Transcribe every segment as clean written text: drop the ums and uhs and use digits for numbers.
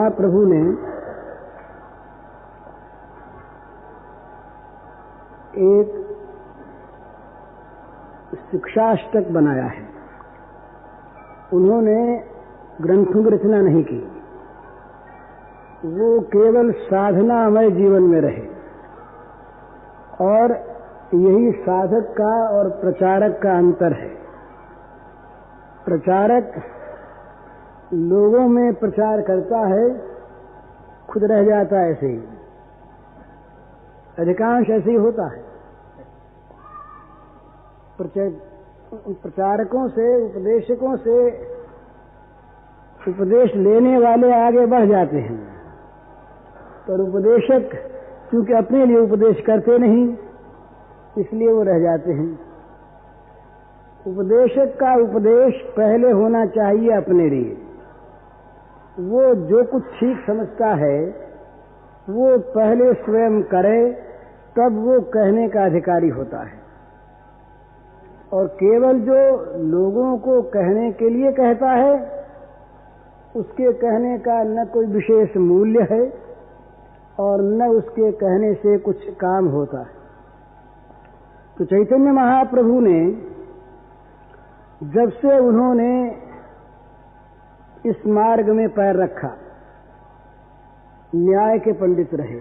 महाप्रभु ने एक शिक्षाष्टक बनाया है। उन्होंने ग्रंथों की रचना नहीं की, वो केवल साधनामय जीवन में रहे और यही साधक का और प्रचारक का अंतर है। प्रचारक लोगों में प्रचार करता है, खुद रह जाता है ऐसे ही, अधिकांश ऐसे ही होता है। प्रचारकों से, उपदेशकों से उपदेश लेने वाले आगे बढ़ जाते हैं, पर उपदेशक क्योंकि अपने लिए उपदेश करते नहीं, इसलिए वो रह जाते हैं। उपदेशक का उपदेश पहले होना चाहिए अपने लिए। वो जो कुछ ठीक समझता है वो पहले स्वयं करे, तब वो कहने का अधिकारी होता है। और केवल जो लोगों को कहने के लिए कहता है, उसके कहने का न कोई विशेष मूल्य है और न उसके कहने से कुछ काम होता है। तो चैतन्य महाप्रभु ने जब से उन्होंने इस मार्ग में पैर रखा, न्याय के पंडित रहे।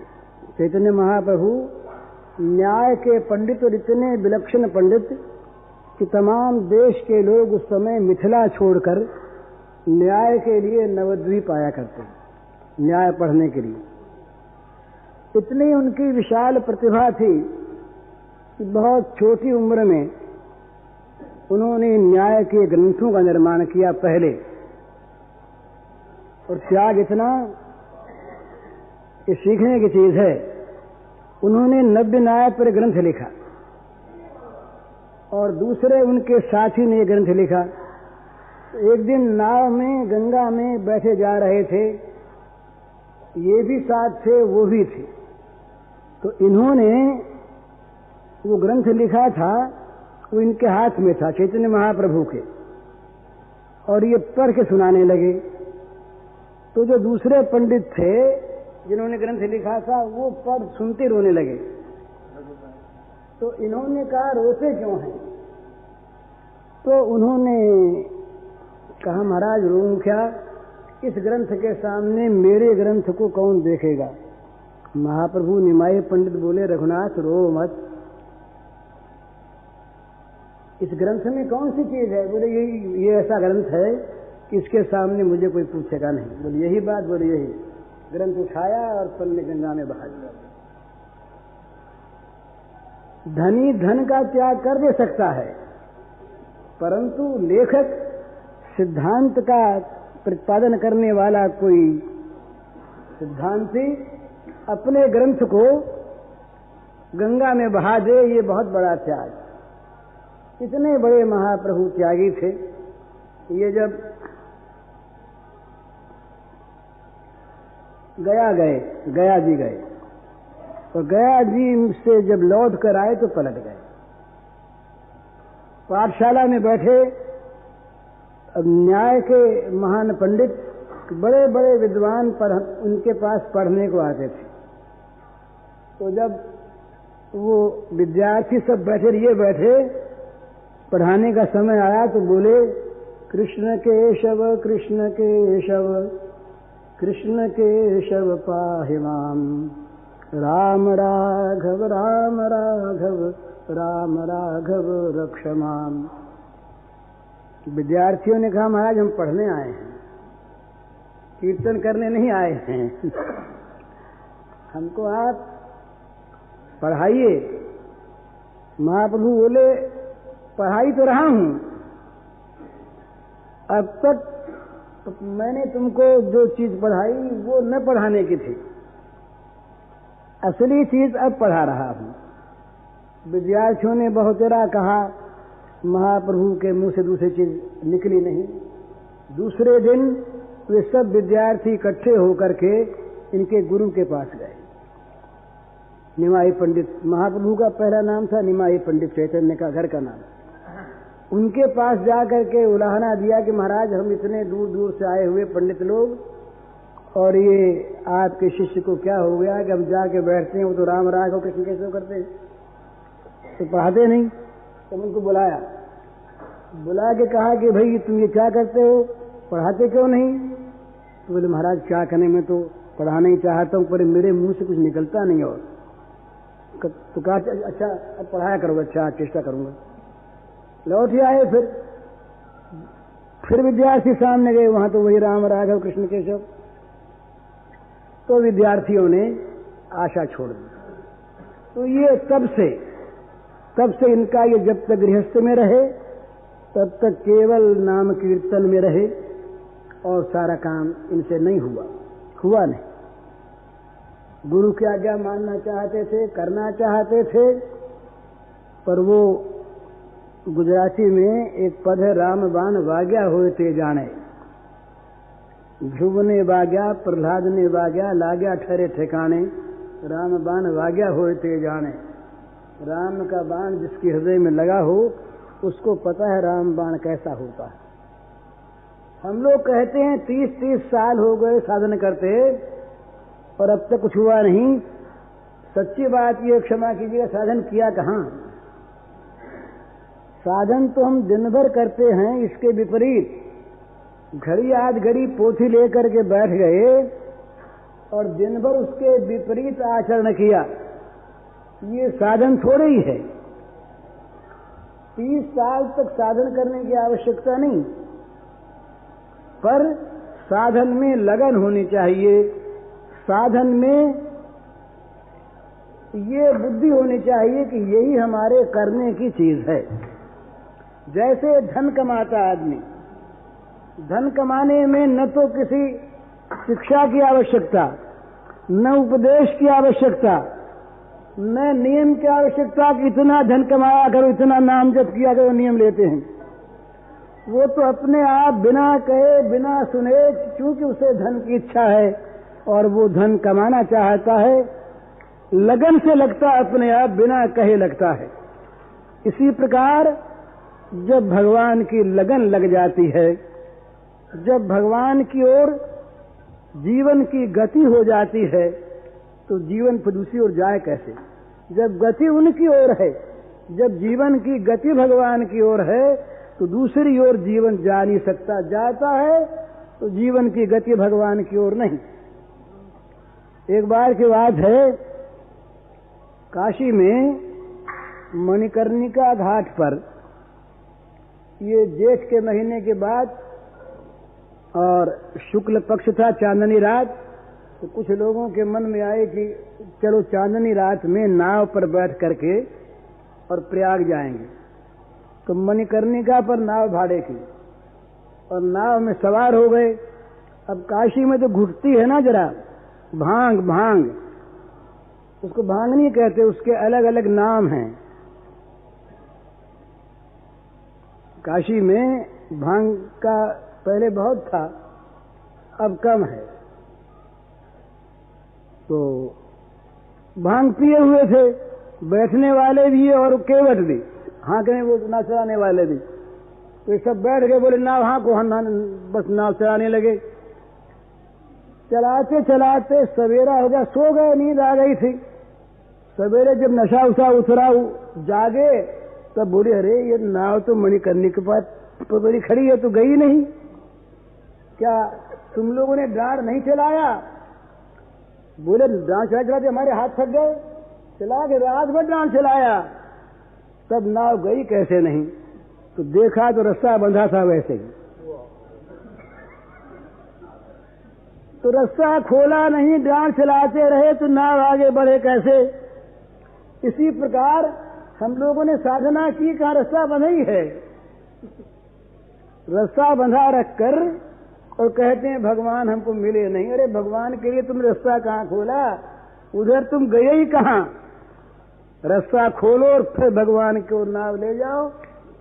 चैतन्य महाप्रभु न्याय के पंडित और इतने विलक्षण पंडित कि तमाम देश के लोग उस समय मिथिला छोड़कर न्याय के लिए नवद्वीप आया करते, न्याय पढ़ने के लिए। इतनी उनकी विशाल प्रतिभा थी कि बहुत छोटी उम्र में उन्होंने न्याय के ग्रंथों का निर्माण किया पहले। और त्याग इतना, ये सीखने की चीज है। उन्होंने 90 न्याय पर ग्रंथ लिखा और दूसरे उनके साथी ने ग्रंथ लिखा। एक दिन नाव में गंगा में बैठे जा रहे थे, ये भी साथ थे, वो भी थे। तो इन्होंने वो ग्रंथ लिखा था, वो इनके हाथ में था, चैतन्य महाप्रभु के, और ये पढ़ के सुनाने लगे। तो जो दूसरे पंडित थे जिन्होंने ग्रंथ लिखा था, वो पढ़ सुनते रोने लगे। तो इन्होंने कहा रोते क्यों हैं? तो उन्होंने कहा महाराज रोऊं क्या, इस ग्रंथ के सामने मेरे ग्रंथ को कौन देखेगा? महाप्रभु निमाई पंडित बोले रघुनाथ रो मत, इस ग्रंथ में कौन सी चीज है? बोले ये ऐसा ग्रंथ है कि इसके सामने मुझे कोई पूछेगा नहीं। बोले यही बात? बोले यही। ग्रंथ उठाया और पन्ने गंगा में बहा दिया। धनी धन का त्याग कर दे सकता है, परंतु लेखक सिद्धांत का प्रतिपादन करने वाला कोई सिद्धांती अपने ग्रंथ को गंगा में बहा दे, ये बहुत बड़ा त्याग। इतने बड़े महाप्रभु त्यागी थे। ये जब गया जी गए और गया जी से जब लौट कर आए तो पलट गए। पाठशाला में बैठे, अब न्याय के महान पंडित, बड़े बड़े विद्वान उनके पास पढ़ने को आते थे। तो जब वो विद्यार्थी सब बैठे, ये बैठे, पढ़ाने का समय आया तो बोले कृष्ण केशव कृष्ण केशव कृष्ण केशव पाहि माम, राम राघव राम राघव राम राघव रक्ष माम। विद्यार्थियों ने कहा महाराज हम पढ़ने आए हैं, कीर्तन करने नहीं आए हैं, हमको आप पढ़ाइए। महाप्रभु बोले पढ़ाई तो रहा हूं, अब तक तो मैंने तुमको जो चीज पढ़ाई वो न पढ़ाने की थी, असली चीज अब पढ़ा रहा हूं। विद्यार्थियों ने बहुत तेरा कहा, महाप्रभु के मुंह से दूसरी चीज निकली नहीं। दूसरे दिन वे सब विद्यार्थी इकट्ठे होकर के इनके गुरु के पास गए। निमाई पंडित, महाप्रभु का पहला नाम था निमाई पंडित, चैतन्य का घर का नाम। उनके पास जाकर के उलाहना दिया कि महाराज हम इतने दूर दूर से आए हुए पंडित लोग और ये आपके शिष्य को क्या हो गया कि हम जाके बैठते हैं, वो तो राम राघव कृष्ण कैसे करते हैं, तो पढ़ाते नहीं। तो उनको बुलाया, बुला के कहा कि भाई तुम ये क्या करते हो, पढ़ाते क्यों नहीं? तो बोले महाराज क्या करने, में तो पढ़ाना ही चाहता हूँ पर मेरे मुंह से कुछ निकलता नहीं। और तो कहा अच्छा अब पढ़ाया करूँगा, अच्छा चेष्टा करूँगा। लौट ही आए, फिर विद्यार्थी सामने गए, वहां तो वही राम राघव कृष्ण केशव। तो विद्यार्थियों ने आशा छोड़ दी। तो ये तब से इनका ये जब तक गृहस्थ में रहे तब तक केवल नाम कीर्तन में रहे और सारा काम इनसे नहीं हुआ नहीं। गुरु की आज्ञा मानना चाहते थे, करना चाहते थे, पर वो गुजराती में एक पद है, राम बाण वाग्या होए ते जाने। ध्रुव ने वाग्या, प्रहलाद ने वाग्या, लागया ठहरे ठिकाने, राम बाण वाग्या होए ते जाने। राम का बाण जिसके हृदय में लगा हो उसको पता है राम बाण कैसा होता है। हम लोग कहते हैं 30-30 साल हो गए साधन करते और अब तक कुछ हुआ नहीं। सच्ची बात ये, क्षमा कीजिएगा, साधन किया कहाँ? साधन तो हम दिन भर करते हैं, इसके विपरीत घड़ी आध घड़ी पोथी लेकर के बैठ गए और दिन भर उसके विपरीत आचरण किया, ये साधन थोड़े ही है। 30 साल तक साधन करने की आवश्यकता नहीं, पर साधन में लगन होनी चाहिए, साधन में ये बुद्धि होनी चाहिए कि यही हमारे करने की चीज है। जैसे धन कमाता आदमी, धन कमाने में न तो किसी शिक्षा की आवश्यकता, न उपदेश की आवश्यकता, न नियम की आवश्यकता कि इतना धन कमाया करो, इतना नाम जप किया करो, नियम लेते हैं। वो तो अपने आप बिना कहे बिना सुने, क्योंकि उसे धन की इच्छा है और वो धन कमाना चाहता है, लगन से लगता है, अपने आप बिना कहे लगता है। इसी प्रकार जब भगवान की लगन लग जाती है, जब भगवान की ओर जीवन की गति हो जाती है, तो जीवन फिर दूसरी ओर जाए कैसे? जब गति उनकी ओर है, जब जीवन की गति भगवान की ओर है, तो दूसरी ओर जीवन जा नहीं सकता। जाता है तो जीवन की गति भगवान की ओर नहीं। एक बार की बात है, काशी में मणिकर्णिका घाट पर, ये जेठ के महीने के बाद और शुक्ल पक्ष था, चांदनी रात, तो कुछ लोगों के मन में आए कि चलो चांदनी रात में नाव पर बैठ करके और प्रयाग जाएंगे। तो मणिकर्णिका पर नाव भाड़े की और नाव में सवार हो गए। अब काशी में तो घुटती है ना जरा, भांग, उसको भांग नहीं कहते, उसके अलग अलग नाम हैं। काशी में भांग का पहले बहुत था, अब कम है। तो भांग पिए हुए थे, बैठने वाले भी और केवट भी, हाँकने वो नाव चलाने वाले भी। तो ये सब बैठ गए, बोले नाव हाँको, बस नाव चलाने लगे। चलाते चलाते सवेरा हो गया, सो गए, नींद आ गई थी। सवेरे जब नशा उसा उतरा, जागे, तब बोले अरे ये नाव तो मणिकर्णिका के पास बड़ी खड़ी है, तो गई नहीं, क्या तुम लोगों ने डांड नहीं चलाया? बोले डांड चलाते हमारे हाथ थक गए, चला के रात भर डांड चलाया, तब नाव गई कैसे नहीं? तो देखा तो रस्सा बंधा था वैसे ही, तो रस्सा खोला नहीं, डांड चलाते रहे तो नाव आगे बढ़े कैसे? इसी प्रकार हम लोगों ने साधना की, कहाँ रस्सा बंधा ही है। रस्सा बंधा रखकर और कहते हैं भगवान हमको मिले नहीं। अरे भगवान के लिए तुम रस्सा कहाँ खोला, उधर तुम गए ही कहाँ? रस्सा खोलो और फिर भगवान की ओर नाव ले जाओ,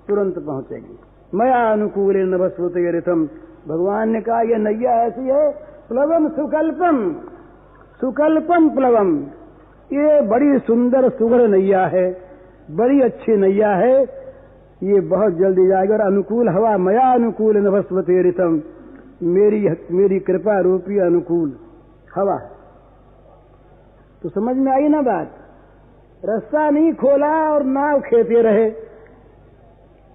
तुरंत पहुंचेगी। मया अनुकूल नभस्वते रिथम, भगवान ने कहा यह नैया ऐसी है, प्लवम सुकल्पम, सुकल्पम प्लवम, ये बड़ी सुंदर सुघड़ नैया है, बड़ी अच्छी नैया है, ये बहुत जल्दी जाएगी। और अनुकूल हवा, मया अनुकूल नभस्वते रिथम, मेरी कृपा रूपी अनुकूल हवा। तो समझ में आई ना बात? रास्ता नहीं खोला और नाव खेते रहे,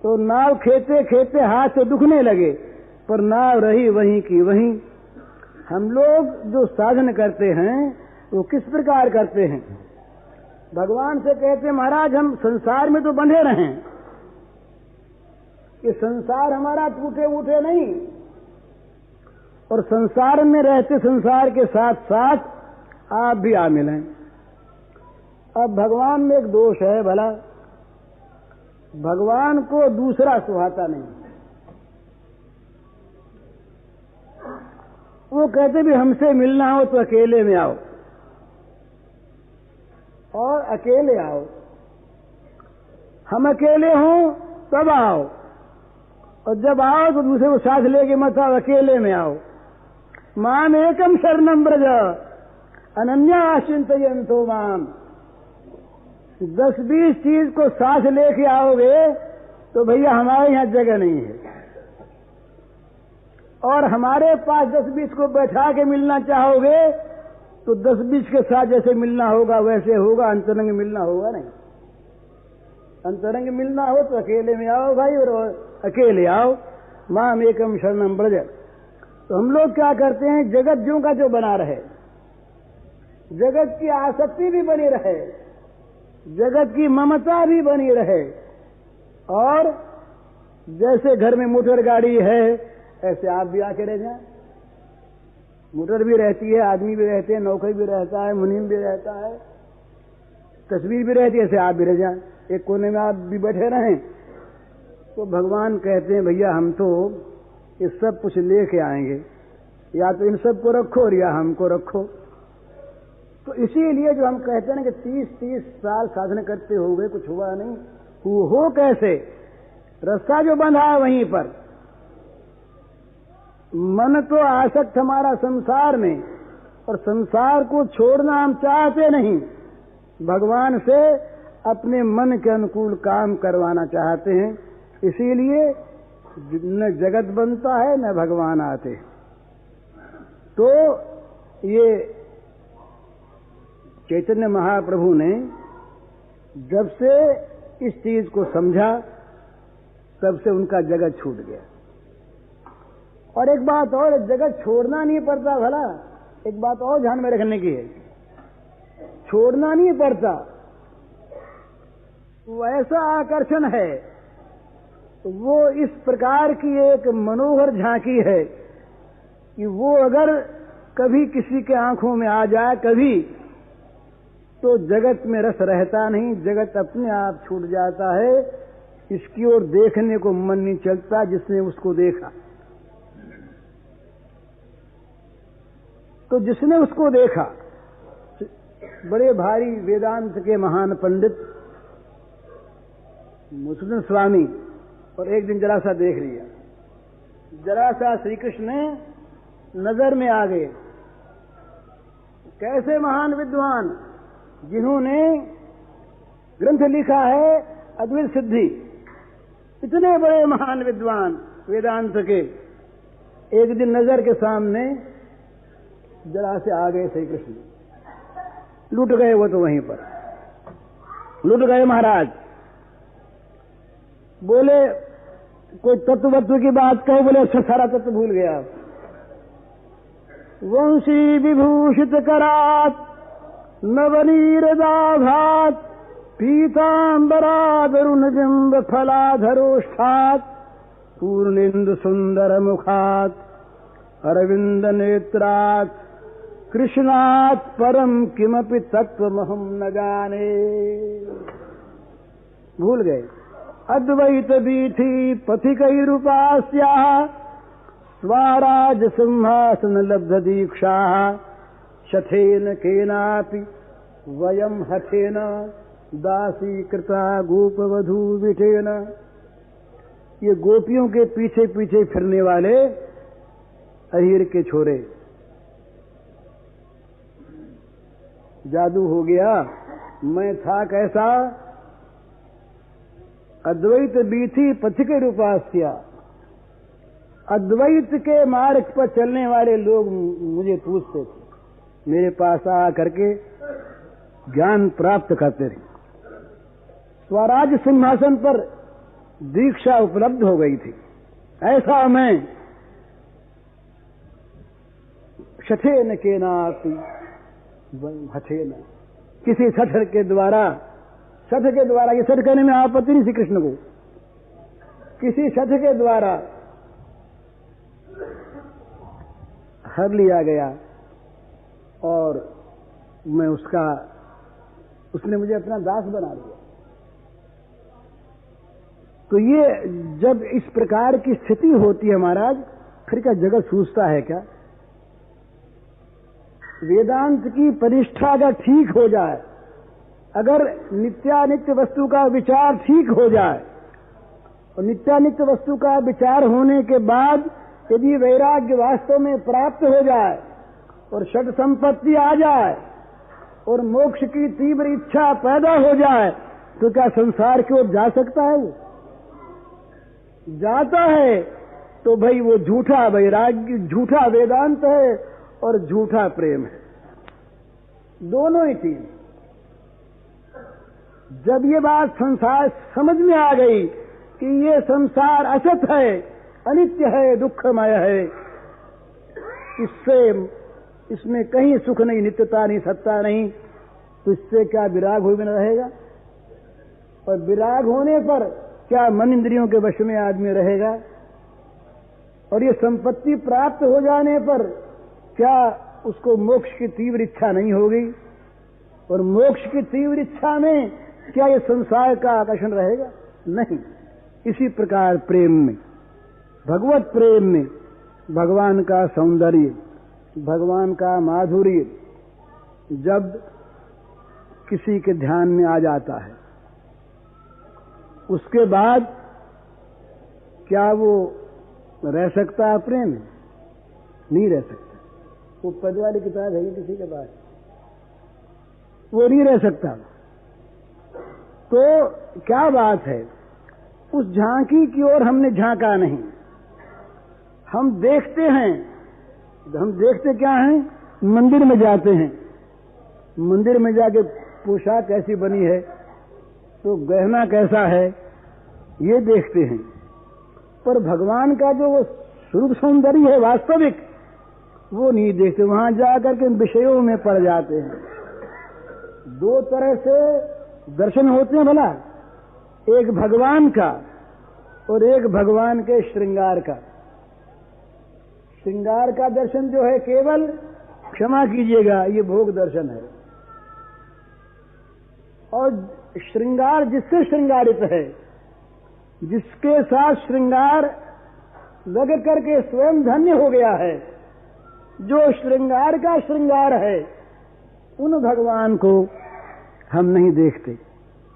तो नाव खेते खेते हाथ से दुखने लगे, पर नाव रही वहीं की वहीं। हम लोग जो साधन करते हैं वो किस प्रकार करते हैं? भगवान से कहते हैं महाराज हम संसार में तो बंधे रहें, ये संसार हमारा टूटे उठे नहीं, और संसार में रहते संसार के साथ साथ आप भी आ मिलें। अब भगवान में एक दोष है भला, भगवान को दूसरा सुहाता नहीं। वो कहते भी हमसे मिलना हो तो अकेले में आओ, और अकेले आओ, हम अकेले हों तब आओ, और जब आओ तो दूसरे को साथ लेके मत आओ, अकेले में आओ। माम एकम शरणम ब्रज अनन्या चिंतयन्तो माम। 10-20 चीज को साथ लेके आओगे तो भैया हमारे यहां जगह नहीं है, और हमारे पास 10-20 को बैठा के मिलना चाहोगे तो 10-20 के साथ जैसे मिलना होगा वैसे होगा, अंतरंग मिलना होगा नहीं। अंतरंग मिलना हो तो अकेले में आओ भाई, और अकेले आओ। माम एकम शरणम ब्रज। तो हम लोग क्या करते हैं, जगत ज्यों का जो बना रहे, जगत की आसक्ति भी बनी रहे, जगत की ममता भी बनी रहे, और जैसे घर में मोटर गाड़ी है ऐसे आप भी आके रह जाए। मोटर भी रहती है, आदमी भी रहते हैं, नौकर भी रहता है, मुनीम भी रहता है, तस्वीर भी रहती है, ऐसे आप भी रह जाए, एक कोने में आप भी बैठे रहें। तो भगवान कहते हैं भैया हम तो ये सब कुछ लेके आएंगे, या तो इन सब को रखो और या हमको रखो। तो इसीलिए जो हम कहते हैं ना कि 30-30 साल साधन करते हो गए कुछ हुआ नहीं, हो कैसे? रास्ता जो बंधा है वहीं पर। मन तो आसक्त हमारा संसार में, और संसार को छोड़ना हम चाहते नहीं, भगवान से अपने मन के अनुकूल काम करवाना चाहते हैं। इसीलिए न जगत बनता है न भगवान आते। तो ये चैतन्य महाप्रभु ने जब से इस चीज को समझा तब से उनका जगत छूट गया। और एक बात और, जगत छोड़ना नहीं पड़ता भला, एक बात और ध्यान में रखने की है, छोड़ना नहीं पड़ता। वैसा आकर्षण है, वो इस प्रकार की एक मनोहर झांकी है कि वो अगर कभी किसी के आंखों में आ जाए कभी, तो जगत में रस रहता नहीं, जगत अपने आप छूट जाता है। इसकी ओर देखने को मन नहीं चलता जिसने उसको देखा। तो जिसने उसको देखा, बड़े भारी वेदांत के महान पंडित मुसलमान स्वामी, और एक दिन जरा सा देख लिया, जरा सा श्री कृष्ण ने नजर में आ गए। कैसे महान विद्वान जिन्होंने ग्रंथ लिखा है अद्वैत सिद्धि, इतने बड़े महान विद्वान वेदांत के, एक दिन नजर के सामने जरा से आ गए श्री कृष्ण, लुट गए वो तो वहीं पर लुट गए महाराज। बोले कोई तत्वत्व की बात कहो, बोले अच्छा सारा तत्व भूल गया। वंशी विभूषित करात नवनीरदाभात पीतांबरादरुण बिंब फलाधरोष्ठात पूर्णेन्दु सुंदर मुखात अरविंद नेत्रात कृष्णात परम किमपि तत्वमहम न जाने। भूल गए। अद्वैत बीथी पथिकैरुपास्याः स्वाराज सिंहासन लब्ध दीक्षा शठेन केनापि वयम हठेन दासी कृता गोपवधू विठेन। ये गोपियों के पीछे पीछे फिरने वाले अहीर के छोरे। जादू हो गया। मैं था कैसा? अद्वैत बीथी पथिक रूपास्या। अद्वैत के मार्ग पर चलने वाले लोग मुझे पूछते थे मेरे पास आ करके ज्ञान प्राप्त करते थे। स्वराज सिंहासन पर दीक्षा उपलब्ध हो गई थी। ऐसा मैं शठेन के नाती हठेन, किसी शठ के द्वारा, ये शठ कहने में आपत्ति नहीं श्री कृष्ण को, किसी शठ के द्वारा हर लिया गया और मैं उसने मुझे अपना दास बना लिया। तो ये जब इस प्रकार की स्थिति होती है महाराज, फिर क्या जगत सूझता है क्या? वेदांत की परिष्ठा अगर ठीक हो जाए, अगर नित्यानित्य वस्तु का विचार ठीक हो जाए, और नित्यानित्य वस्तु का विचार होने के बाद यदि वैराग्य वास्तव में प्राप्त हो जाए और षट संपत्ति आ जाए और मोक्ष की तीव्र इच्छा पैदा हो जाए, तो क्या संसार की ओर जा सकता है? वो जाता है तो भाई वो झूठा वैराग्य, झूठा वेदांत है और झूठा प्रेम है, दोनों ही चीज। जब ये बात संसार समझ में आ गई कि ये संसार असत है, अनित्य है, दुखमय है, इसमें कहीं सुख नहीं, नित्यता नहीं, सत्ता नहीं, तो इससे क्या विराग हुए बिना रहेगा? और विराग होने पर क्या मन इंद्रियों के वश में आदमी रहेगा? और ये संपत्ति प्राप्त हो जाने पर क्या उसको मोक्ष की तीव्र इच्छा नहीं होगी? और मोक्ष की तीव्र इच्छा में क्या ये संसार का आकर्षण रहेगा? नहीं। इसी प्रकार प्रेम में, भगवत प्रेम में भगवान का सौंदर्य, भगवान का माधुर्य जब किसी के ध्यान में आ जाता है, उसके बाद क्या वो रह सकता है प्रेम में? नहीं रह सकता। वो पद वाली किताब है किसी के पास, वो नहीं रह सकता। तो क्या बात है, उस झांकी की ओर हमने झांका नहीं। हम देखते हैं, हम देखते क्या हैं? मंदिर में जाते हैं, मंदिर में जाके पोशाक कैसी बनी है, तो गहना कैसा है, ये देखते हैं। पर भगवान का जो वो स्वरूप सौंदर्य है वास्तविक, वो नहीं देखते। वहां जाकर के विषयों में पड़ जाते हैं। दो तरह से दर्शन होते हैं भला, एक भगवान का और एक भगवान के श्रृंगार का। श्रृंगार का दर्शन जो है केवल, क्षमा कीजिएगा, ये भोग दर्शन है। और श्रृंगार जिससे श्रृंगारित है, जिसके साथ श्रृंगार लग करके स्वयं धन्य हो गया है, जो श्रृंगार का श्रृंगार है, उन भगवान को हम नहीं देखते।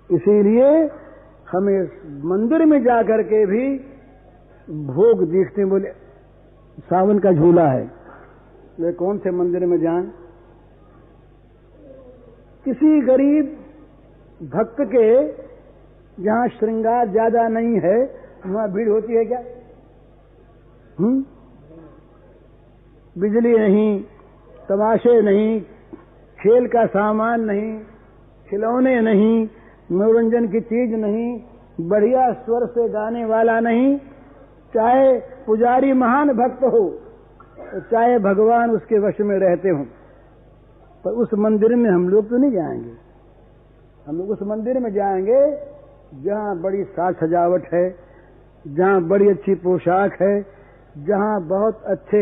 इसीलिए हमें मंदिर में जाकर के भी भोग देखते हैं। बोले सावन का झूला है, वे कौन से मंदिर में जाएं? किसी गरीब भक्त के जहां श्रृंगार ज्यादा नहीं है, वहां भीड़ होती है क्या? बिजली नहीं, तमाशे नहीं, खेल का सामान नहीं, खिलौने नहीं, मनोरंजन की चीज नहीं, बढ़िया स्वर से गाने वाला नहीं, चाहे पुजारी महान भक्त हो, चाहे भगवान उसके वश में रहते हों, पर उस मंदिर में हम लोग तो नहीं जाएंगे। हम लोग उस मंदिर में जाएंगे जहां बड़ी साज सजावट है, जहां बड़ी अच्छी पोशाक है, जहां बहुत अच्छे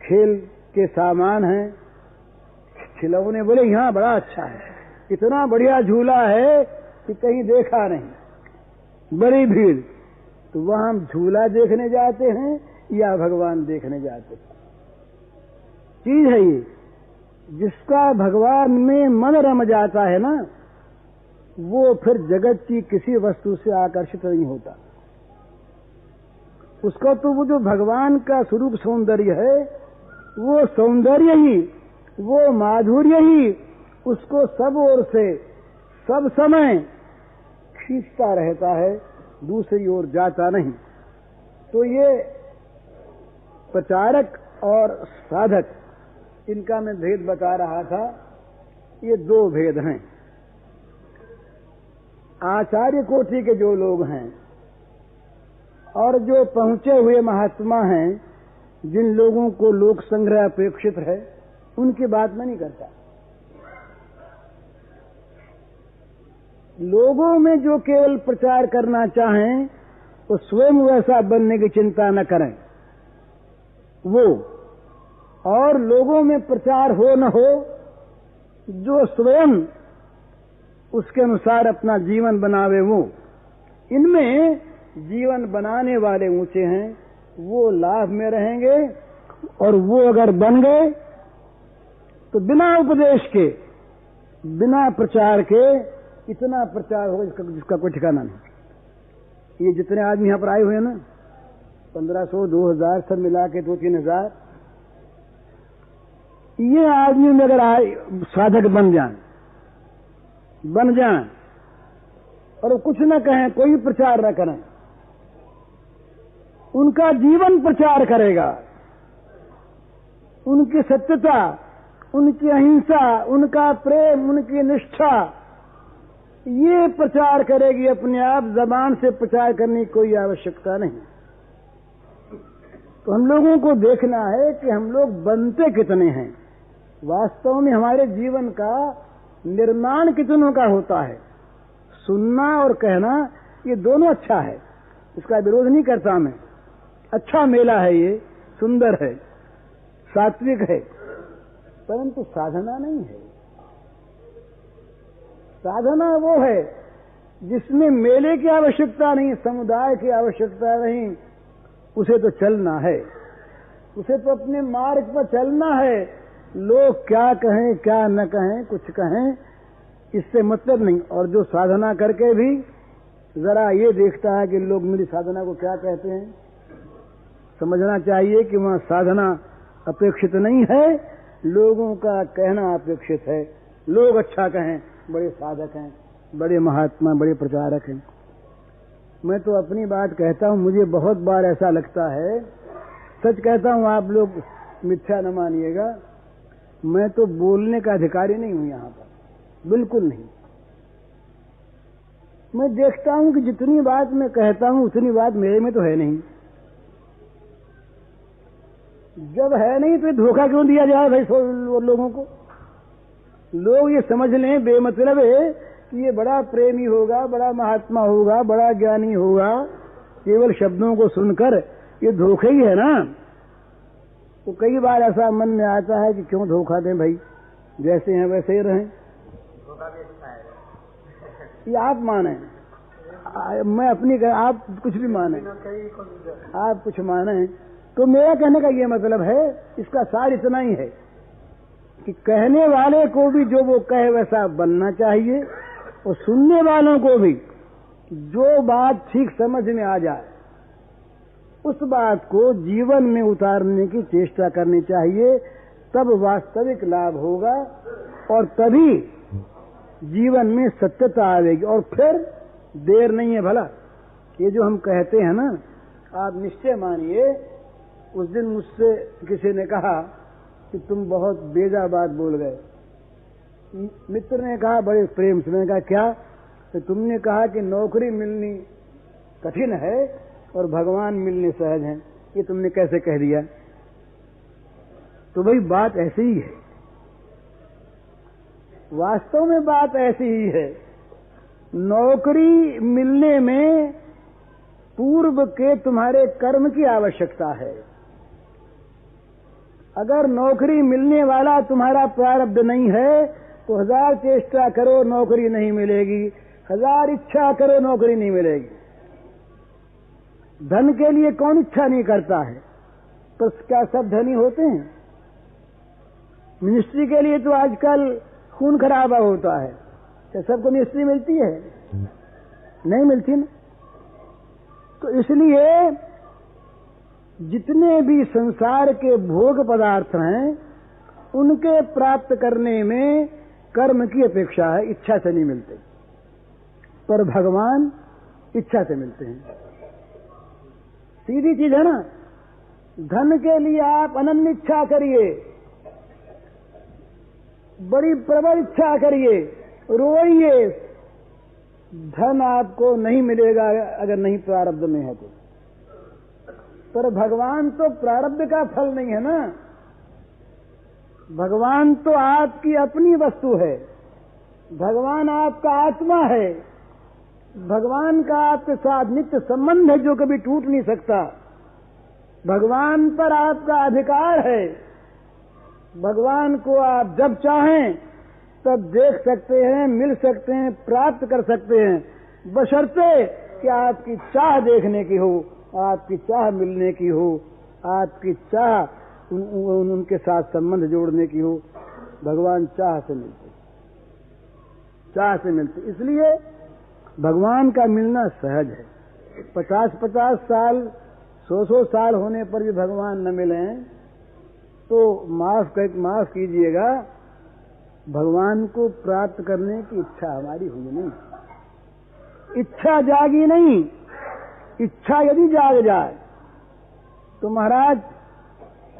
खेल के सामान हैं, खिलौने। बोले यहाँ बड़ा अच्छा है, इतना बढ़िया झूला है कि कहीं देखा नहीं, बड़ी भीड़। तो वहां हम झूला देखने जाते हैं या भगवान देखने जाते हैं? चीज है ये, जिसका भगवान में मन रम जाता है ना, वो फिर जगत की किसी वस्तु से आकर्षित नहीं होता। उसका तो वो जो भगवान का स्वरूप सौंदर्य है, वो सौंदर्य ही, वो माधुर्य ही उसको सब ओर से सब समय खींचता रहता है, दूसरी ओर जाता नहीं। तो ये प्रचारक और साधक इनका मैं भेद बता रहा था। ये दो भेद हैं। आचार्य कोटि के जो लोग हैं और जो पहुंचे हुए महात्मा हैं, जिन लोगों को लोक संग्रह अपेक्षित है, उनकी बात मैं नहीं करता। लोगों में जो केवल प्रचार करना चाहें तो स्वयं वैसा बनने की चिंता न करें वो, और लोगों में प्रचार हो न हो, जो स्वयं उसके अनुसार अपना जीवन बनावे वो। इनमें जीवन बनाने वाले ऊंचे हैं, वो लाभ में रहेंगे, और वो अगर बन गए तो बिना उपदेश के, बिना प्रचार के इतना प्रचार होगा जिसका कोई ठिकाना नहीं। ये जितने आदमी यहां पर आए हुए हैं ना, 1500, 2000 सब मिला के 2-3 हजार, ये आदमी में अगर साधक बन जाएं और कुछ न कहें, कोई प्रचार न करें, उनका जीवन प्रचार करेगा। उनकी सत्यता, उनकी अहिंसा, उनका प्रेम, उनकी निष्ठा, ये प्रचार करेगी अपने आप। जबान से प्रचार करने की कोई आवश्यकता नहीं। तो हम लोगों को देखना है कि हम लोग बनते कितने हैं, वास्तव में हमारे जीवन का निर्माण कितनों का होता है। सुनना और कहना ये दोनों अच्छा है, इसका विरोध नहीं करता मैं। अच्छा मेला है, ये सुंदर है, सात्विक है, परंतु साधना नहीं है। साधना वो है जिसमें मेले की आवश्यकता नहीं, समुदाय की आवश्यकता नहीं, उसे तो चलना है, उसे तो अपने मार्ग पर चलना है। लोग क्या कहें क्या न कहें, कुछ कहें, इससे मतलब नहीं। और जो साधना करके भी जरा ये देखता है कि लोग मेरी साधना को क्या कहते हैं, समझना चाहिए कि वहां साधना अपेक्षित नहीं है, लोगों का कहना अपेक्षित है। लोग अच्छा कहें, बड़े साधक हैं, बड़े महात्मा, बड़े प्रचारक हैं। मैं तो अपनी बात कहता हूं, मुझे बहुत बार ऐसा लगता है, सच कहता हूं, आप लोग मिथ्या न मानिएगा, मैं तो बोलने का अधिकारी नहीं हूं यहां पर, बिल्कुल नहीं। मैं देखता हूं कि जितनी बात मैं कहता हूं उतनी बात मेरे में तो है नहीं। जब है नहीं तो धोखा क्यों दिया जाए भाई लोगों को। लोग ये समझ लें बेमतलब है कि ये बड़ा प्रेमी होगा, बड़ा महात्मा होगा, बड़ा ज्ञानी होगा, केवल शब्दों को सुनकर, ये धोखा ही है ना। तो कई बार ऐसा मन में आता है कि क्यों धोखा दें भाई, जैसे हैं वैसे ही रहें। धोखा भी अच्छा है। ये आप माने, मैं अपनी आप कुछ भी माने, आप कुछ माने, तो मेरा कहने का ये मतलब है, इसका सार इतना ही है कि कहने वाले को भी जो वो कहे वैसा बनना चाहिए, और सुनने वालों को भी जो बात ठीक समझ में आ जाए उस बात को जीवन में उतारने की चेष्टा करनी चाहिए। तब वास्तविक लाभ होगा और तभी जीवन में सत्यता आएगी। और फिर देर नहीं है भला। ये जो हम कहते हैं ना, आप निश्चय मानिए, उस दिन मुझसे किसी ने कहा कि तुम बहुत बेजा बात बोल गए। मित्र ने कहा बड़े प्रेम से, मैंने कहा क्या? तो तुमने कहा कि नौकरी मिलनी कठिन है और भगवान मिलने सहज हैं, ये तुमने कैसे कह दिया? तो भाई बात ऐसी ही है, वास्तव में बात ऐसी ही है। नौकरी मिलने में पूर्व के तुम्हारे कर्म की आवश्यकता है। अगर नौकरी मिलने वाला तुम्हारा प्रारब्ध नहीं है तो 1000 चेष्टा करो नौकरी नहीं मिलेगी, 1000 इच्छा करो नौकरी नहीं मिलेगी। धन के लिए कौन इच्छा नहीं करता है? तो क्या सब धनी होते हैं? मिनिस्ट्री के लिए तो आजकल खून खराबा होता है, क्या सबको मिनिस्ट्री मिलती है? नहीं मिलती ना। तो इसलिए जितने भी संसार के भोग पदार्थ हैं उनके प्राप्त करने में कर्म की अपेक्षा है, इच्छा से नहीं मिलते। पर भगवान इच्छा से मिलते हैं। सीधी चीज है ना। धन के लिए आप अनन्य इच्छा करिए, बड़ी प्रबल इच्छा करिए, रोइए, धन आपको नहीं मिलेगा अगर नहीं प्रारब्ध में है तो। पर भगवान तो प्रारब्ध का फल नहीं है ना, भगवान तो आपकी अपनी वस्तु है, भगवान आपका आत्मा है, भगवान का आपके साथ नित्य संबंध है जो कभी टूट नहीं सकता, भगवान पर आपका अधिकार है, भगवान को आप जब चाहें तब देख सकते हैं, मिल सकते हैं, प्राप्त कर सकते हैं, बशर्ते कि आपकी चाह देखने की हो, आपकी चाह मिलने की हो, आपकी चाह उनके साथ संबंध जोड़ने की हो। भगवान चाह से मिलते, चाह से मिलते, इसलिए भगवान का मिलना सहज है। 50-50 साल 100-100 साल होने पर भी भगवान न मिले तो माफ कीजिएगा, भगवान को प्राप्त करने की इच्छा हमारी हुई नहीं, इच्छा जागी नहीं। इच्छा यदि जाग जाए तो महाराज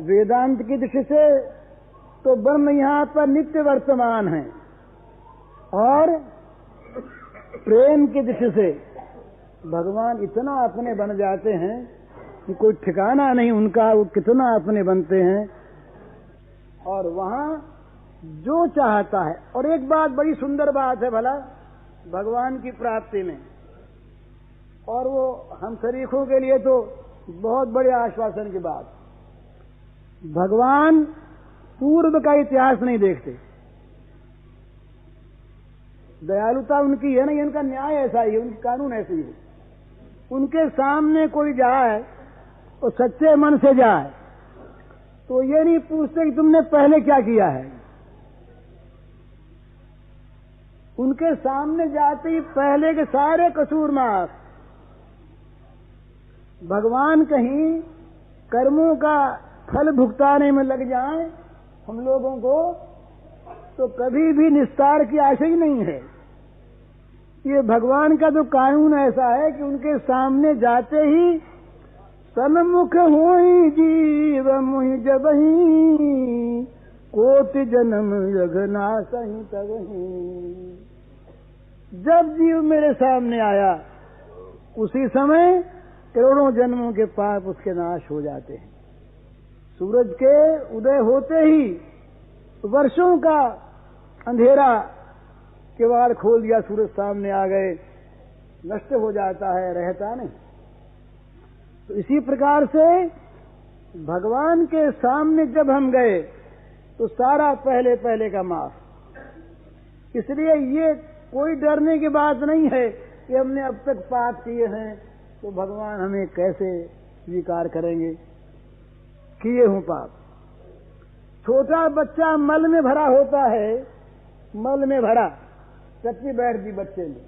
वेदांत की दृष्टि से तो ब्रह्म यहाँ पर नित्य वर्तमान है, और प्रेम की दृष्टि से भगवान इतना अपने बन जाते हैं कि कोई ठिकाना नहीं उनका, वो कितना अपने बनते हैं, और वहां जो चाहता है। और एक बात बड़ी सुंदर बात है भला भगवान की प्राप्ति में, और वो हम शरीकों के लिए तो बहुत बड़े आश्वासन की बात, भगवान पूर्व का इतिहास नहीं देखते। दयालुता उनकी है ना, इनका न्याय ऐसा ही है, उनका कानून ऐसे ही है। उनके सामने कोई जाए और सच्चे मन से जाए तो ये नहीं पूछते कि तुमने पहले क्या किया है, उनके सामने जाते ही पहले के सारे कसूर माफ। भगवान कहीं कर्मों का फल भुगताने में लग जाएं हम लोगों को तो कभी भी निस्तार की आशा ही नहीं है। ये भगवान का तो कानून ऐसा है कि उनके सामने जाते ही सन्मुख होई जीव मुहि जबहि, कोटि जन्म यघना सही तबहि। जब जीव मेरे सामने आया उसी समय करोड़ों जन्मों के पाप उसके नाश हो जाते हैं। सूरज के उदय होते ही वर्षों का अंधेरा किवाड़ खोल दिया, सूरज सामने आ गए, नष्ट हो जाता है, रहता नहीं। तो इसी प्रकार से भगवान के सामने जब हम गए तो सारा पहले पहले का माफ। इसलिए ये कोई डरने की बात नहीं है कि हमने अब तक पाप किए हैं तो भगवान हमें कैसे स्वीकार करेंगे, किए हूं पाप। छोटा बच्चा मल में भरा होता है, मल में भरा, चट्टी बैठ दी बच्चे में,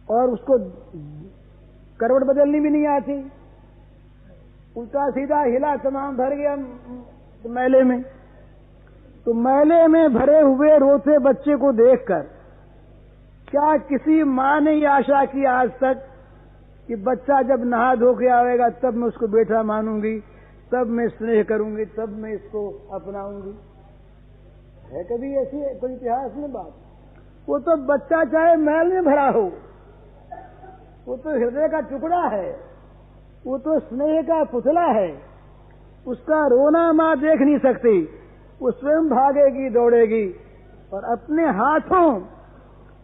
और उसको करवट बदलनी भी नहीं आती, उल्टा सीधा हिला, तमाम भर गया मैले में। तो मैले में भरे हुए रोते बच्चे को देखकर क्या किसी माँ ने ये आशा की आज तक कि बच्चा जब नहा धो के आएगा तब मैं उसको बेटा मानूंगी, तब मैं स्नेह करूंगी, तब मैं इसको अपनाऊंगी? है कभी ऐसी कोई इतिहास में बात? वो तो बच्चा चाहे मैल में भरा हो, वो तो हृदय का टुकड़ा है, वो तो स्नेह का पुतला है, उसका रोना मां देख नहीं सकती, वो स्वयं भागेगी, दौड़ेगी और अपने हाथों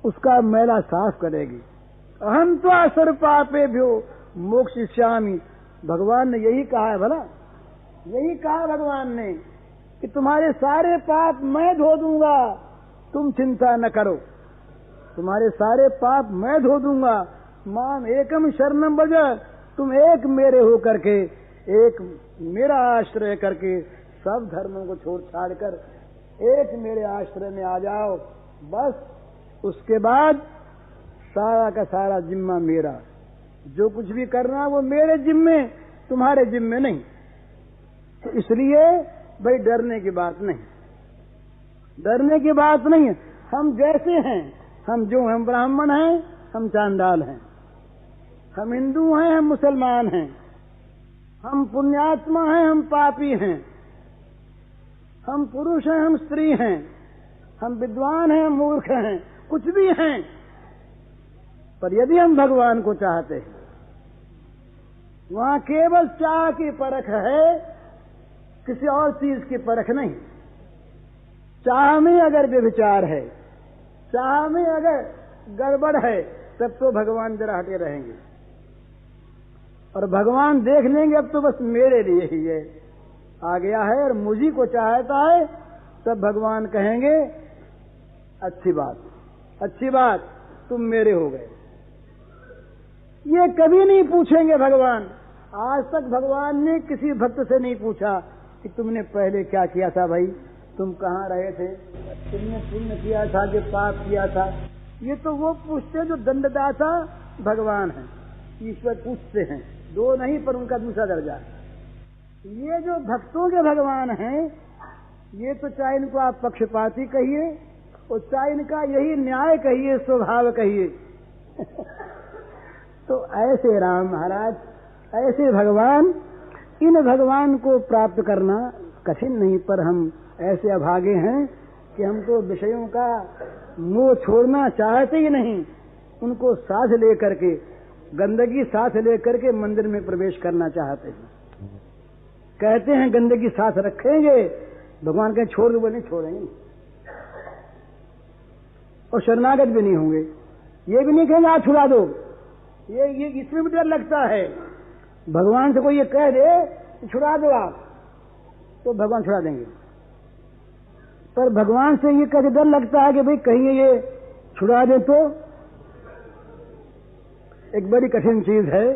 उसका मैला साफ करेगी। अहम तो असर पापे भ्यो मोक्षयिष्यामि, भगवान ने यही कहा है। भला यही कहा भगवान ने कि तुम्हारे सारे पाप मैं धो दूंगा, तुम चिंता न करो, तुम्हारे सारे पाप मैं धो दूंगा। माम एकम शरणम भज, तुम एक मेरे हो करके, एक मेरा आश्रय करके, सब धर्मों को छोड़ छाड़ कर एक मेरे आश्रय में आ जाओ, बस उसके बाद सारा का सारा जिम्मा मेरा। जो कुछ भी करना वो मेरे जिम्मे, तुम्हारे जिम्मे नहीं। तो इसलिए भाई डरने की बात नहीं, डरने की बात नहीं है। हम जैसे हैं, हम जो हम ब्राह्मण हैं, हम चांडाल हैं, हम हिंदू हैं, हम मुसलमान हैं, हम पुण्यात्मा हैं, हम पापी हैं, हम पुरुष हैं, हम स्त्री हैं, हम विद्वान हैं, हम मूर्ख हैं, कुछ भी हैं, पर यदि हम भगवान को चाहते हैं, वहां केवल चाह की परख है, किसी और चीज की परख नहीं। चाह में अगर व्यभिचार है, चाह में अगर गड़बड़ है, तब तो भगवान जरा हटे रहेंगे, और भगवान देख लेंगे अब तो बस मेरे लिए ही है आ गया है और मुझी को चाहता है, तब भगवान कहेंगे अच्छी बात, अच्छी बात, तुम मेरे हो गए। ये कभी नहीं पूछेंगे भगवान। आज तक भगवान ने किसी भक्त से नहीं पूछा कि तुमने पहले क्या किया था भाई, तुम कहाँ रहे थे, तुमने पुण्य किया था कि पाप किया था। ये तो वो पूछते जो दंडदाता भगवान है, ईश्वर पूछते हैं, दो नहीं पर उनका दूसरा दर्जा। ये जो भक्तों के भगवान हैं, ये तो चाहे इनको आप पक्षपाती कहिए और चाहे इनका यही न्याय कहिए, स्वभाव कहिए। तो ऐसे राम महाराज, ऐसे भगवान, इन भगवान को प्राप्त करना कठिन नहीं, पर हम ऐसे अभागे हैं कि हम तो विषयों का मोह छोड़ना चाहते ही नहीं। उनको साथ लेकर के, गंदगी साथ लेकर के मंदिर में प्रवेश करना चाहते हैं। कहते हैं गंदगी साथ रखेंगे, भगवान कहें छोड़ दो, वो नहीं छोड़ेंगे, और शरणागत भी नहीं होंगे। ये भी नहीं कहेंगे आप छुड़ा दो, ये इसमें भी डर लगता है। भगवान से कोई ये कह दे छुड़ा दो आप, तो भगवान छुड़ा देंगे, पर भगवान से ये कह डर लगता है कि भाई कहीं ये छुड़ा दे तो। एक बड़ी कठिन चीज है।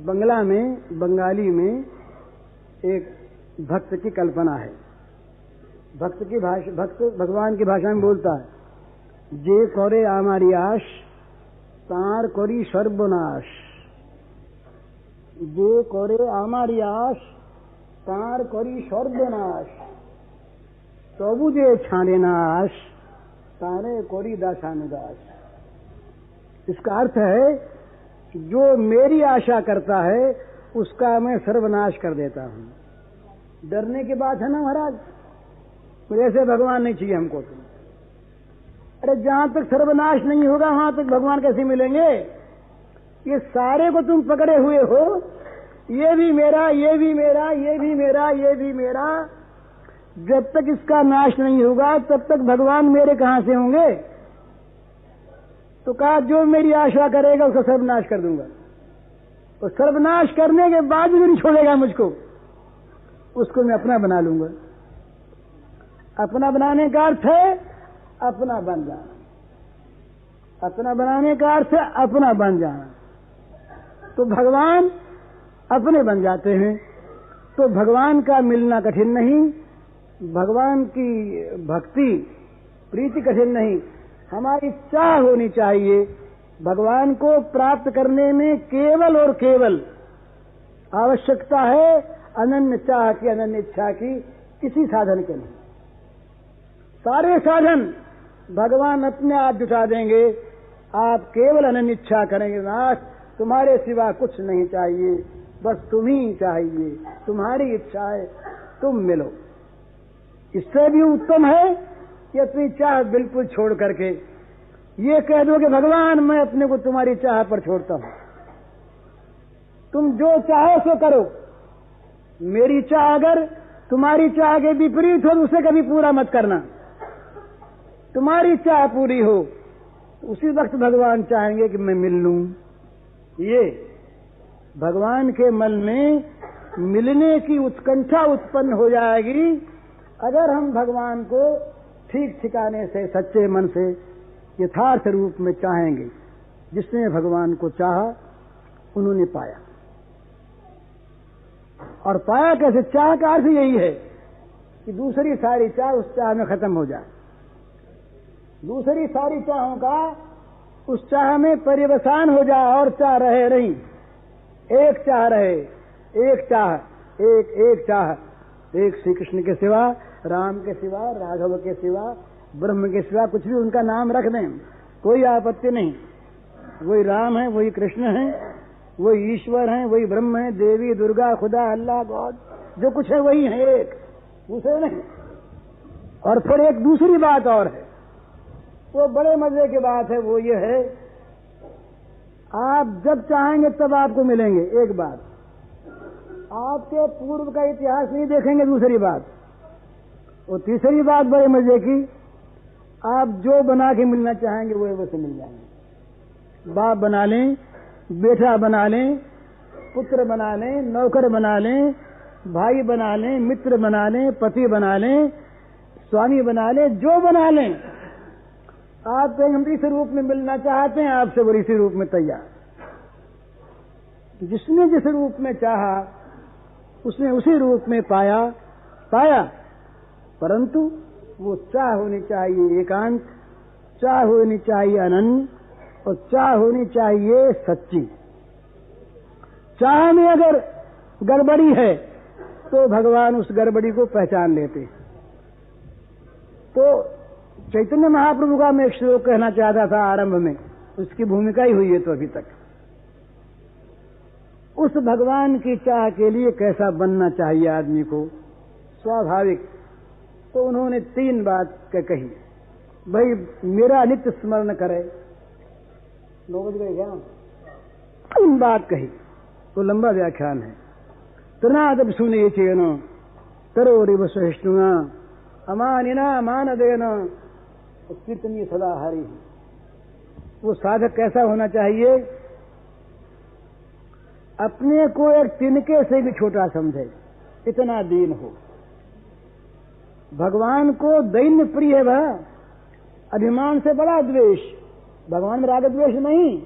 बंगला में, बंगाली में एक भक्त की कल्पना है। भक्त की भाषा, भक्त भगवान की भाषा में बोलता है, जे करे आमारी आश तार करी सर्वनाश, जे करे आमारी आश तार करी सर्वनाश, तबु जे छाने नाश तारे करी दासानुदास। इसका अर्थ है कि जो मेरी आशा करता है उसका मैं सर्वनाश कर देता हूं। डरने की बात है ना महाराज, ऐसे भगवान नहीं चाहिए हमको। तुम अरे जहां तक सर्वनाश नहीं होगा वहां तक भगवान कैसे मिलेंगे? ये सारे को तुम पकड़े हुए हो, ये भी मेरा, ये भी मेरा, ये भी मेरा, ये भी मेरा। जब तक इसका नाश नहीं होगा तब तक भगवान मेरे कहां से होंगे? तो कहा जो मेरी आशा करेगा उसका सर्वनाश कर दूंगा, और सर्वनाश करने के बाद भी नहीं छोड़ेगा मुझको, उसको मैं अपना बना लूंगा। अपना बनाने का अर्थ है अपना बन जाना। अपना बनाने का अर्थ है अपना बन जाना। तो भगवान अपने बन जाते हैं। तो भगवान का मिलना कठिन नहीं, भगवान की भक्ति प्रीति कठिन नहीं, हमारी चाह होनी चाहिए। भगवान को प्राप्त करने में केवल और केवल आवश्यकता है अनन्य चाह की, अनन्य इच्छा की, किसी साधन के नहीं। सारे साधन भगवान अपने आप जुटा देंगे, आप केवल अनन्य इच्छा करेंगे। नाथ तुम्हारे सिवा कुछ नहीं चाहिए, बस तुम ही चाहिए, तुम्हारी इच्छा है, तुम मिलो। इससे भी उत्तम है कि अपनी चाह बिल्कुल छोड़ करके ये कह दो कि भगवान मैं अपने को तुम्हारी चाह पर छोड़ता हूं, तुम जो चाहो सो करो। मेरी चाह अगर तुम्हारी चाह के विपरीत हो तो उसे कभी पूरा मत करना। तुम्हारी चाह पूरी हो तो उसी वक्त भगवान चाहेंगे कि मैं मिल लूं। ये भगवान के मन में मिलने की उत्कंठा उत्पन्न हो जाएगी अगर हम भगवान को ठीक ठिकाने से, सच्चे मन से, यथार्थ रूप में चाहेंगे। जिसने भगवान को चाहा उन्होंने पाया। और पाया कैसे? चाह का अर्थ यही है कि दूसरी सारी चाह उस चाह में खत्म हो जाए। दूसरी सारी चाहों का उस चाह में पर्यवसान हो जाए और चाह रहे नहीं, एक चाह रहे, एक चाह, एक चाह, एक श्री कृष्ण के सिवा, राम के सिवा, राघव के सिवा, ब्रह्म के सिवा, कुछ भी उनका नाम रख दें, कोई आपत्ति नहीं। वही राम है, वही कृष्ण है, वही ईश्वर है, वही ब्रह्म है, देवी, दुर्गा, खुदा, अल्लाह, गॉड, जो कुछ है वही है, एक दूसरे नहीं। और फिर एक दूसरी बात और है, वो बड़े मजे की बात है, वो ये है आप जब चाहेंगे तब आपको मिलेंगे, एक बात। आपके पूर्व का इतिहास नहीं देखेंगे, दूसरी बात। और तीसरी बात बड़े मजे की, आप जो बना के मिलना चाहेंगे वो वैसे मिल जाएंगे। बाप बना लें, बेटा बना लें, पुत्र बना लें, नौकर बना लें, भाई बना लें, मित्र बना लें, पति बना लें, स्वामी बना लें, जो बना लें। आप कहीं हम इस रूप में मिलना चाहते हैं, आपसे वो इसी रूप में तैयार। जिसने जिस रूप में चाहा उसने उसी रूप में पाया। परंतु वो चाह होनी चाहिए एकांत, चाह होनी चाहिए अनन्य, और चाह होनी चाहिए सच्ची। चाह में अगर गड़बड़ी है तो भगवान उस गड़बड़ी को पहचान लेते। तो चैतन्य महाप्रभु का मैं एक श्लोक कहना चाहता था आरंभ में, उसकी भूमिका ही हुई है तो अभी तक। उस भगवान की चाह के लिए कैसा बनना चाहिए आदमी को, स्वाभाविक। तो उन्होंने 3 बात कही, भाई मेरा नित्य स्मरण करे। 9 बज गए क्या? 3 बात कही, तो लंबा व्याख्यान है। तनादब सुने चेन तरो रिव सहिष्णुना अमानिना मान देना कितनी सदा हरी। वो साधक कैसा होना चाहिए? अपने को एक तिनके से भी छोटा समझे, इतना दीन हो। भगवान को दैन्य प्रिय है, वह अभिमान से बड़ा द्वेष। भगवान में राग द्वेष नहीं,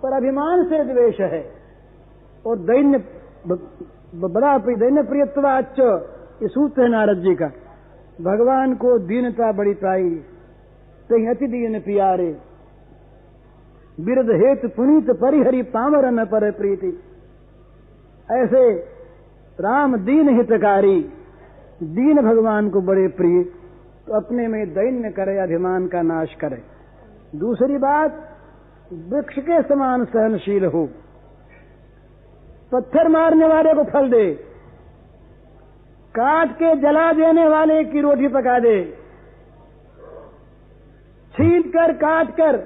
पर अभिमान से द्वेष है। और दैन्य बड़ा दैन्य प्रियत्वाच्च, ये सूत्र है नारद जी का। भगवान को दीनता बड़ी पाई, कहीं अति दीन प्यारे, बिरद हेतु पुनीत परिहरि पामर न पर प्रीति। ऐसे राम दीन हितकारी, दीन भगवान को बड़े प्रिय, तो अपने में दैन्य करे, अभिमान का नाश करे। दूसरी बात, वृक्ष के समान सहनशील हो, पत्थर मारने वाले को फल दे, काट के जला देने वाले की रोटी पका दे, छील कर काट कर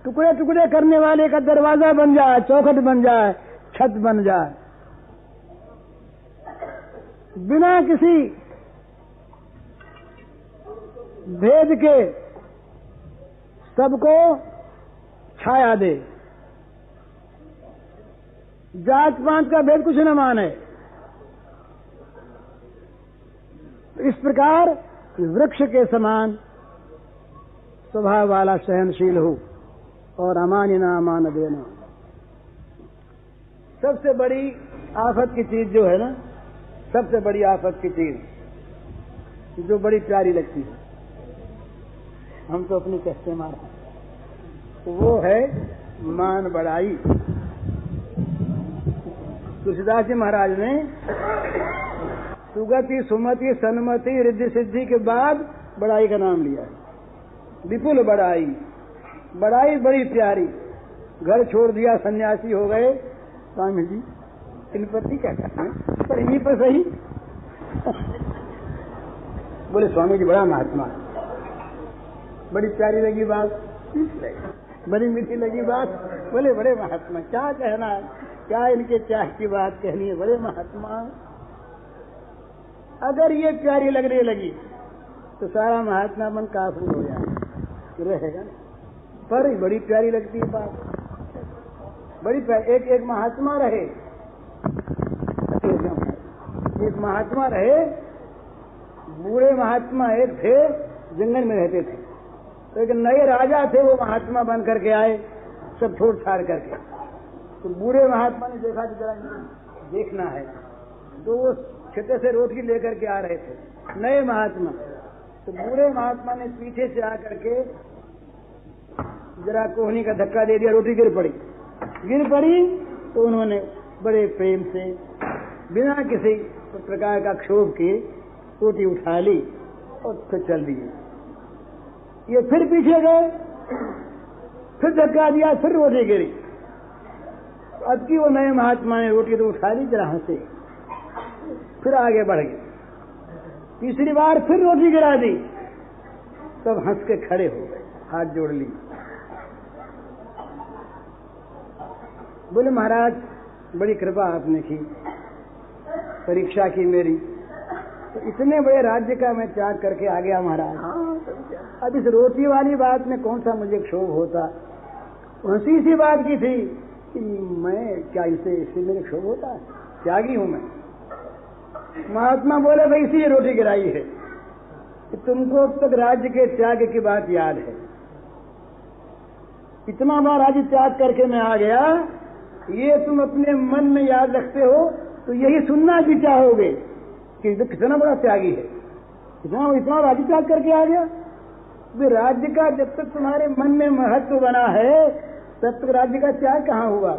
टुकड़े टुकड़े करने वाले का दरवाजा बन जाए, चौखट बन जाए, छत बन जाए। बिना किसी भेद के सबको छाया दे, जात पात का भेद कुछ न माने। इस प्रकार वृक्ष के समान स्वभाव वाला सहनशील हो, और अमान्य ना अमान देना। सबसे बड़ी आफत की चीज जो है ना, सबसे बड़ी आफत की चीज जो बड़ी प्यारी लगती है, हम तो अपनी कहते मारा, वो है मान बढ़ाई। तुलसीदास जी महाराज ने सुगति सुमति सन्मति रिद्धि सिद्धि के बाद बड़ाई का नाम लिया है। विपुल बड़ाई, बड़ाई बड़ी प्यारी। घर छोड़ दिया, सन्यासी हो गए स्वामी जी, इन प्रति क्या कहते हैं, पर यहीं पर सही बोले स्वामी जी बड़ा महात्मा, बड़ी प्यारी लगी बात, बड़ी मीठी लगी बात, बोले बड़े महात्मा। क्या कहना है, क्या इनके चाह की बात कहनी है, बड़े महात्मा। अगर ये प्यारी लगने लगी तो सारा महात्मा मन काफूर हो जाए, रहेगा। पर बड़ी प्यारी लगती है बात, बड़ी प्यारी। एक महात्मा रहे, एक महात्मा रहे, बूढ़े महात्मा एक थे, जंगल में रहते थे। तो एक नए राजा थे, वो महात्मा बन करके आए, सब छोड़ छाड़ करके। तो बूढ़े महात्मा ने देखा कि जरा देखना है, तो वो छते से रोटी लेकर के आ रहे थे नए महात्मा। तो बूढ़े महात्मा ने पीछे से आकर के जरा कोहनी का धक्का दे दिया, रोटी गिर पड़ी। तो उन्होंने बड़े प्रेम से बिना किसी प्रकार का क्षोभ के रोटी उठा ली और फिर चल दिए। ये फिर पीछे गए, फिर धक्का दिया, फिर रोटी गिरी। अब की वो नए महात्मा ने रोटी तो उठा ली, जरा हंसे, फिर आगे बढ़ गए। तीसरी बार फिर रोटी गिरा दी, तब हंस के खड़े हो गए, हाथ जोड़ ली। बोले महाराज बड़ी कृपा आपने की, परीक्षा की मेरी, तो इतने बड़े राज्य का मैं त्याग करके आ गया महाराज। अब इस रोटी वाली बात में कौन सा मुझे क्षोभ होता। हंसी सी बात की थी कि मैं क्या इससे मेरे क्षोभ होता है, त्यागी हूं मैं। महात्मा बोले भाई इसी रोटी गिराई है कि तुमको अब तक राज्य के त्याग की बात याद है। इतना बार राज्य त्याग करके मैं आ गया, ये तुम अपने मन में याद रखते हो तो यही सुनना भी चाहोगे कि तो कितना बड़ा त्यागी है, इतना राज्य त्याग करके आ गया। वे राज्य का जब तक तुम्हारे मन में महत्व बना है तब तक राज्य का त्याग कहाँ हुआ,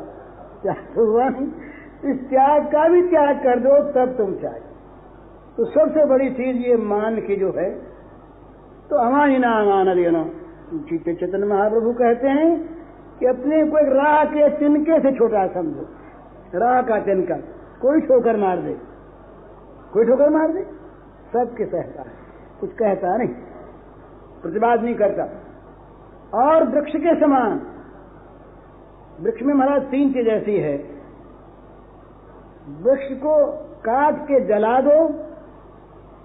त्याग हुआ नहीं। इस त्याग का भी त्याग कर दो तब तुम त्याग। तो सबसे बड़ी चीज ये मान की जो है, तो अमानिना अमान देना। चैतन्य महाप्रभु कहते हैं कि अपने को एक राह के तिनके से छोटा समझो। राह का तिनका, कोई ठोकर मार दे, कोई ठोकर मार दे, सबके सहता है, कुछ कहता नहीं, प्रतिवाद नहीं करता। और वृक्ष के समान, वृक्ष में महाराज तीन चीज ऐसी है, वृक्ष को काट के जला दो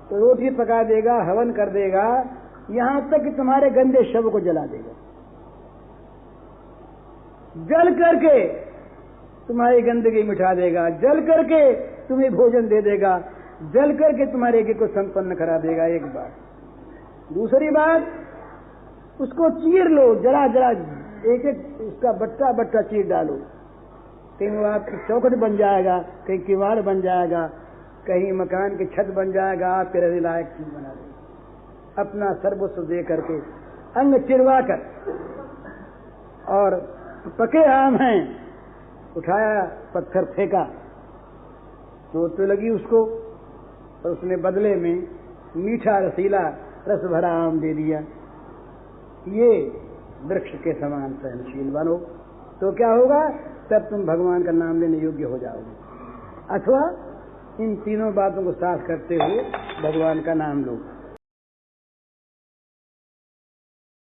तो रोटी पका देगा, हवन कर देगा, यहां तक कि तुम्हारे गंदे शव को जला देगा। जल करके तुम्हारी गंदगी मिटा देगा, जल करके तुम्हें भोजन दे देगा, जल करके तुम्हारे यज्ञ को संपन्न करा देगा। एक बात। दूसरी बात, उसको चीर लो, जरा जरा एक एक उसका बट्टा बट्टा चीर डालो, कहीं वो आपकी चौखट बन जाएगा, कहीं किवाड़ बन जाएगा, कहीं मकान की छत बन जाएगा, आपके रहने लायक चीज बना देगा। अपना सर्वस्व दे करके, अंग चिरवा कर, और पके आम हैं, उठाया पत्थर फेंका, चोट तो लगी उसको, और उसने बदले में मीठा रसीला रस भरा आम दे दिया। ये वृक्ष के समान सहनशील बनो तो क्या होगा, तब तुम भगवान का नाम लेने योग्य हो जाओगे। अथवा इन तीनों बातों को साथ करते हुए भगवान का नाम लो।